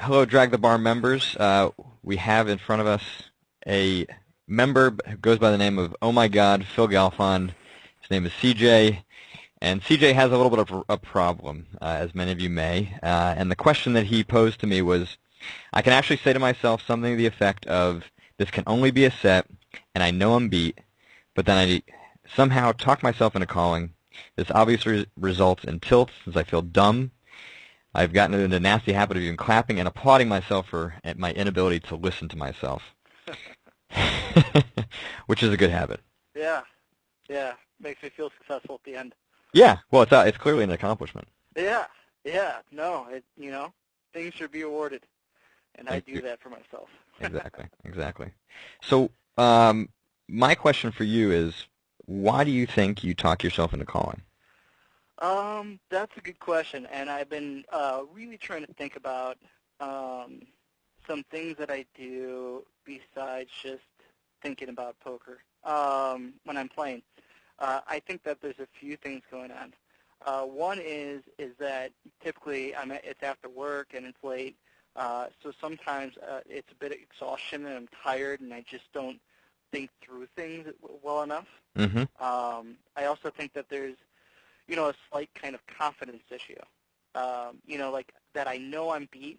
Hello, Drag the Bar members. We have in front of us a member who goes by the name of Oh My God, Phil Galfond. His name is CJ, and CJ has a little bit of a problem, as many of you may. And the question that he posed to me was, I can actually say to myself something to the effect of, this can only be a set, and I know I'm beat, but then I somehow talk myself into calling. This obviously results in tilts, as I feel dumb. I've gotten into a nasty habit of even clapping and applauding myself for my inability to listen to myself, which is a good habit. Yeah, yeah, makes me feel successful at the end. Yeah, well, it's clearly an accomplishment. Yeah, yeah, no, things should be awarded, and I Thank do you. that for myself. Exactly, exactly. So, my question for you is, why do you think you talk yourself into calling? That's a good question, and I've been really trying to think about some things that I do besides just thinking about poker when I'm playing. I think that there's a few things going on. One is that typically it's after work and it's late, so sometimes it's a bit of exhaustion and I'm tired and I just don't think through things well enough. Mm-hmm. I also think that there's a slight kind of confidence issue. Like that I know I'm beat,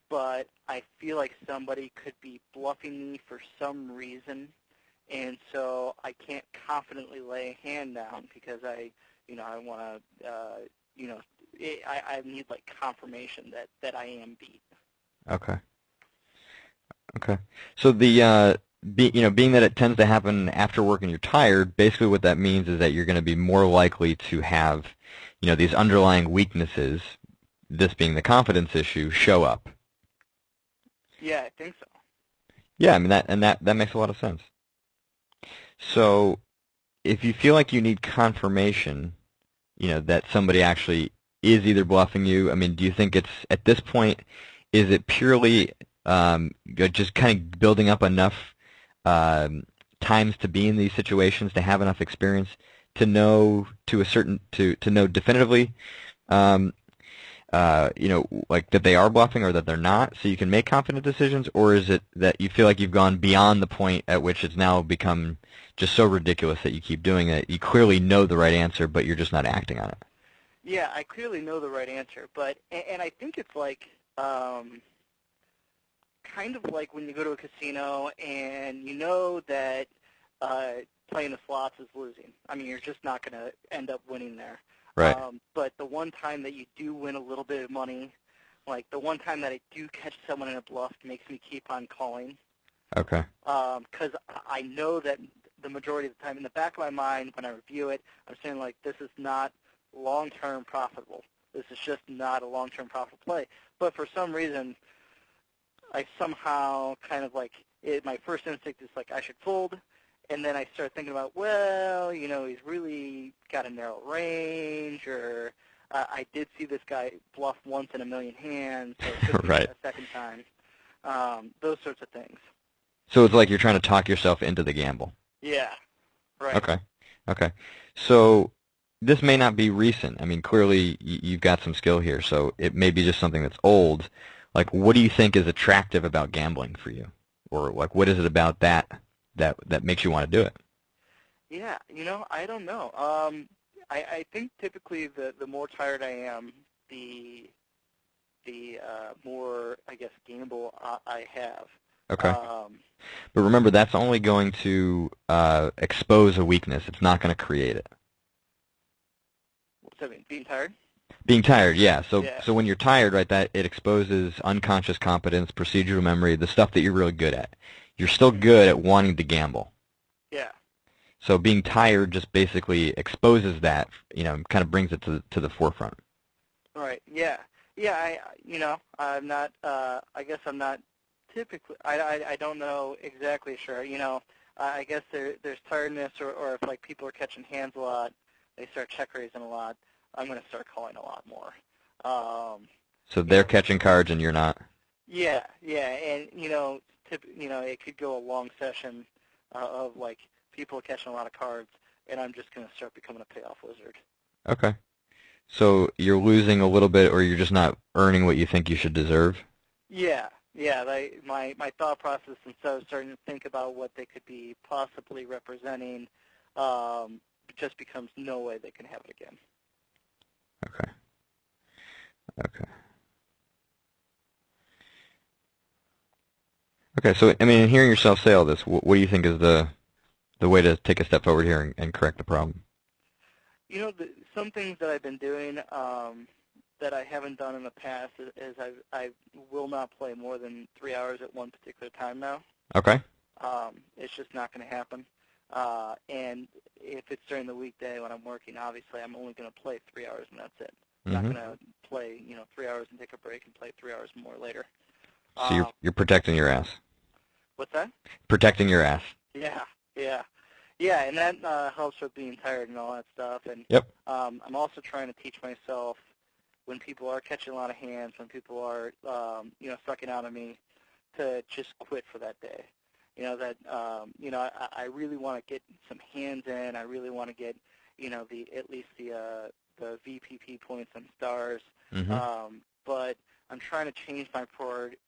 but I feel like somebody could be bluffing me for some reason, and so I can't confidently lay a hand down because I want to, I need like confirmation that I am beat. Okay. Okay. So being that it tends to happen after work and you're tired, basically what that means is that you're going to be more likely to have, these underlying weaknesses, this being the confidence issue, show up. Yeah, I think so. Yeah, I mean that makes a lot of sense. So if you feel like you need confirmation, that somebody actually is either bluffing you, I mean, do you think it's at this point, is it purely just kind of building up enough times to be in these situations, to have enough experience to know to know definitively, um, like that they are bluffing or that they're not, so you can make confident decisions, or is it that you feel like you've gone beyond the point at which it's now become just so ridiculous that you keep doing it? You clearly know the right answer, but you're just not acting on it. Yeah, I clearly know the right answer, but and I think it's like kind of like when you go to a casino and you know that playing the slots is losing. I mean, you're just not going to end up winning there. Right. But the one time that you do win a little bit of money, like the one time that I do catch someone in a bluff, makes me keep on calling. Okay. Because I know that the majority of the time, in the back of my mind, when I review it, I'm saying, like, this is not long-term profitable. This is just not a long-term profitable play. But for some reason, I somehow kind of like, my first instinct is like, I should fold. And then I start thinking about, well, he's really got a narrow range, or I did see this guy bluff once in a million hands, so it could be Right. a second time. Those sorts of things. So it's like you're trying to talk yourself into the gamble. Yeah, right. Okay. Okay. So this may not be recent. I mean, clearly you've got some skill here, so it may be just something that's old. Like, what do you think is attractive about gambling for you? Or, like, what is it about that makes you want to do it? Yeah, I don't know. I think typically the more tired I am, the more, I guess, gamble I have. Okay. Um, But remember, that's only going to expose a weakness. It's not going to create it. what's that mean? Being tired? Being tired, yeah. So Yeah. so when you're tired, right, that it exposes unconscious competence, procedural memory, the stuff that you're really good at. You're still Hmm. good at wanting to gamble. Yeah. So being tired just basically exposes that, kind of brings it to the forefront. Right. Yeah. Yeah. I'm not. I guess I'm not typically. I don't know exactly sure. I guess there's tiredness, or if like people are catching hands a lot, they start check raising a lot. I'm going to start calling a lot more. Um, So you they're know, catching cards and you're not. Yeah, yeah, and it could go a long session of like people catching a lot of cards, and I'm just gonna start becoming a payoff wizard. Okay. So you're losing a little bit, or you're just not earning what you think you should deserve. Yeah, yeah. My thought process, instead of starting to think about what they could be possibly representing, just becomes no way they can have it again. Okay. Okay. Okay. So, I mean, in hearing yourself say all this, what do you think is the way to take a step forward here and correct the problem? You know, some things that I've been doing that I haven't done in the past is I will not play more than 3 hours at one particular time now. Okay. It's just not going to happen. And if it's during the weekday when I'm working, obviously I'm only going to play 3 hours and that's it. I'm not going to play, 3 hours and take a break and play 3 hours more later. So you're protecting your ass. What's that? Protecting your ass. Yeah, yeah. Yeah, and that helps with being tired and all that stuff. And Yep. I'm also trying to teach myself when people are catching a lot of hands, when people are, sucking out of me, to just quit for that day. I really want to get some hands in. I really want to get, at least the VPP points and stars. But I'm trying to change my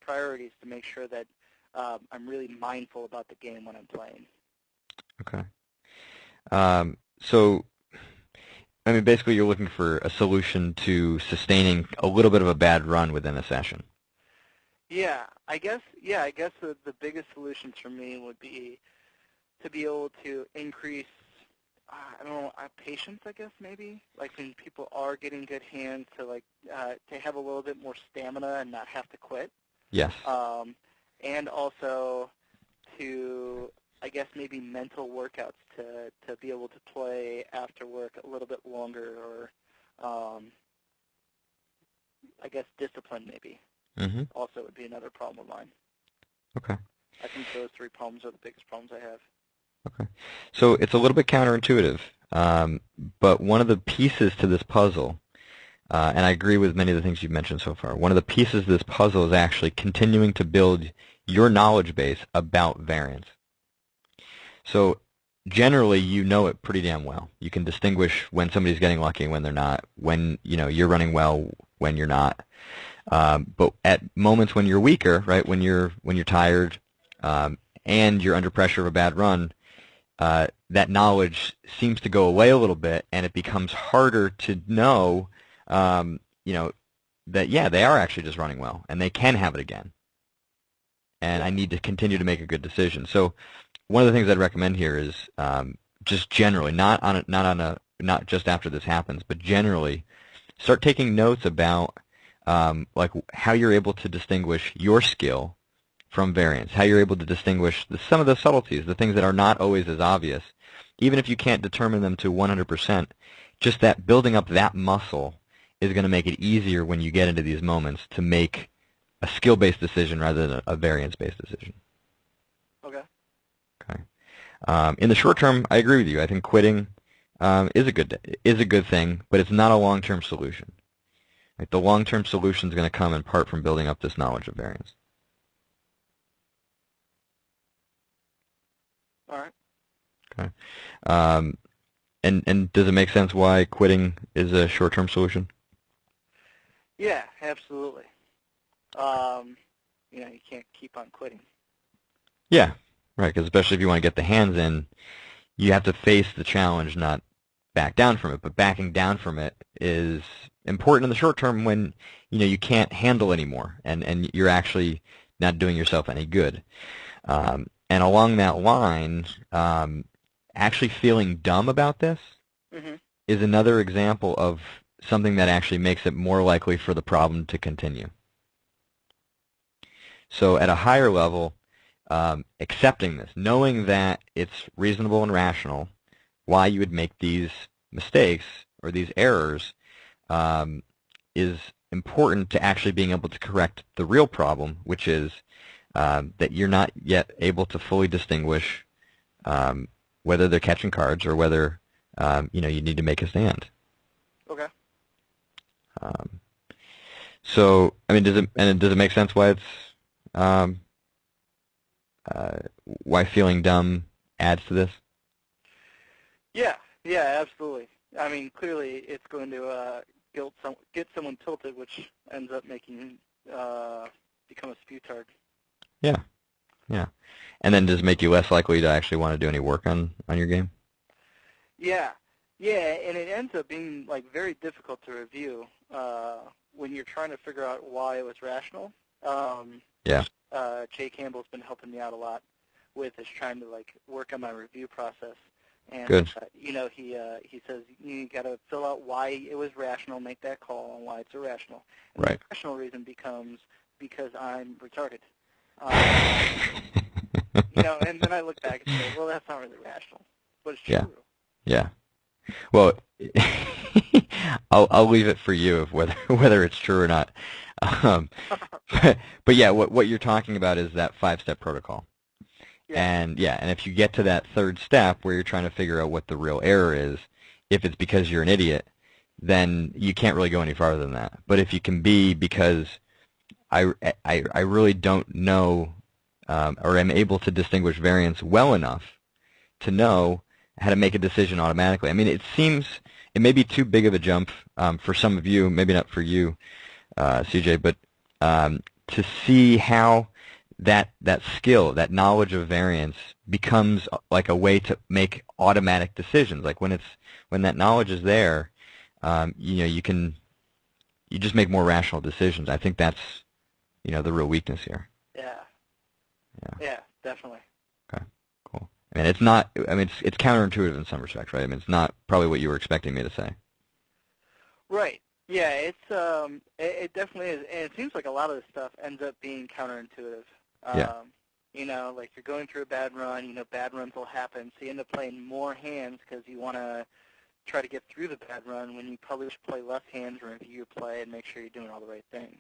priorities to make sure that I'm really mindful about the game when I'm playing. Okay. So, I mean, basically you're looking for a solution to sustaining a little bit of a bad run within a session. Yeah, I guess the biggest solutions for me would be to be able to increase, patience, I guess, maybe. Like when people are getting good hands, to have a little bit more stamina and not have to quit. Yes. And also to, I guess, maybe mental workouts to be able to play after work a little bit longer, or I guess discipline maybe. Also would be another problem of mine. Okay. I think those 3 problems are the biggest problems I have. Okay. So it's a little bit counterintuitive, but one of the pieces to this puzzle, and I agree with many of the things you've mentioned so far, one of the pieces of this puzzle is actually continuing to build your knowledge base about variance. So generally, you know it pretty damn well. You can distinguish when somebody's getting lucky and when they're not, when you're running well, when you're not. But at moments when you're weaker, right, when you're tired, and you're under pressure of a bad run, that knowledge seems to go away a little bit, and it becomes harder to know, that they are actually just running well, and they can have it again. And I need to continue to make a good decision. So one of the things I'd recommend here is just generally, not just after this happens, but generally, start taking notes about like how you're able to distinguish your skill from variance, how you're able to distinguish some of the subtleties, the things that are not always as obvious. Even if you can't determine them to 100%, just that building up that muscle is going to make it easier when you get into these moments to make a skill-based decision rather than a variance-based decision. Okay. Okay. In the short term, I agree with you. I think quitting is a good thing, but it's not a long-term solution. Like the long-term solution is going to come in part from building up this knowledge of variance. All right. Okay. And does it make sense why quitting is a short-term solution? Yeah, absolutely. You can't keep on quitting. Yeah, right, because especially if you want to get the hands in, you have to face the challenge, not back down from it. But backing down from it is important in the short term when you can't handle anymore, and you're actually not doing yourself any good. And along that line, actually feeling dumb about this is another example of something that actually makes it more likely for the problem to continue. So at a higher level, accepting this, knowing that it's reasonable and rational, why you would make these mistakes or these errors is important to actually being able to correct the real problem, which is that you're not yet able to fully distinguish whether they're catching cards or whether you need to make a stand. Okay. So, I mean, does it make sense why it's why feeling dumb adds to this? Yeah, absolutely. I mean, clearly it's going to get someone tilted, which ends up making become a sputard. Yeah, yeah. And then does it make you less likely to actually want to do any work on your game? Yeah, yeah, and it ends up being like very difficult to review when you're trying to figure out why it was rational. Yeah. Jay Campbell's been helping me out a lot with is trying to like work on my review process. And Good. he says you got to fill out why it was rational, make that call on why it's irrational. And Right. the rational reason becomes because I'm retarded. And then I look back and say, well, that's not really rational, but it's true. Yeah. Yeah. Well, I'll leave it for you of whether it's true or not. But yeah, what you're talking about is that 5-step protocol. Yeah. And if you get to that third step where you're trying to figure out what the real error is, if it's because you're an idiot, then you can't really go any farther than that. But if you can be because I really don't know or am able to distinguish variance well enough to know how to make a decision automatically. I mean, it may be too big of a jump for some of you, maybe not for you, CJ, but to see how that skill, that knowledge of variance becomes like a way to make automatic decisions. Like when that knowledge is there, you just make more rational decisions. I think that's the real weakness here. Yeah, definitely. Okay, cool. I mean, it's counterintuitive in some respects, right? I mean, it's not probably what you were expecting me to say. Right. Yeah, it definitely is, and it seems like a lot of this stuff ends up being counterintuitive. Yeah. Like you're going through a bad run, bad runs will happen, so you end up playing more hands because you want to try to get through the bad run when you probably should play less hands, review your play, and make sure you're doing all the right things.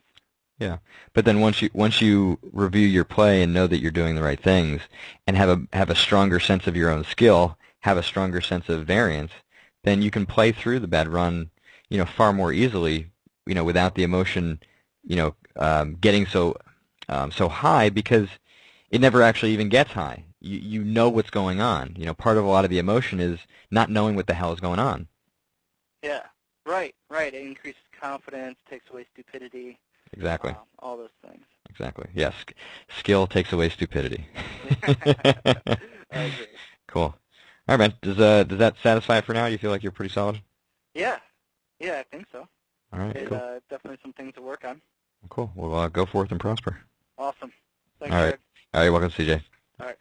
Yeah, but then once you review your play and know that you're doing the right things, and have a stronger sense of your own skill, have a stronger sense of variance, then you can play through the bad run, far more easily, without the emotion, getting so high because it never actually even gets high. You know what's going on. Part of a lot of the emotion is not knowing what the hell is going on. Yeah, right. It increases confidence, takes away stupidity. Exactly. All those things. Exactly. Yes. Skill takes away stupidity. I agree. Cool. All right, man. Does that satisfy it for now? You feel like you're pretty solid? Yeah, I think so. All right. Cool. Definitely some things to work on. Cool. Well, go forth and prosper. Awesome. Thanks, All right. Jared. All right. Welcome, CJ. All right.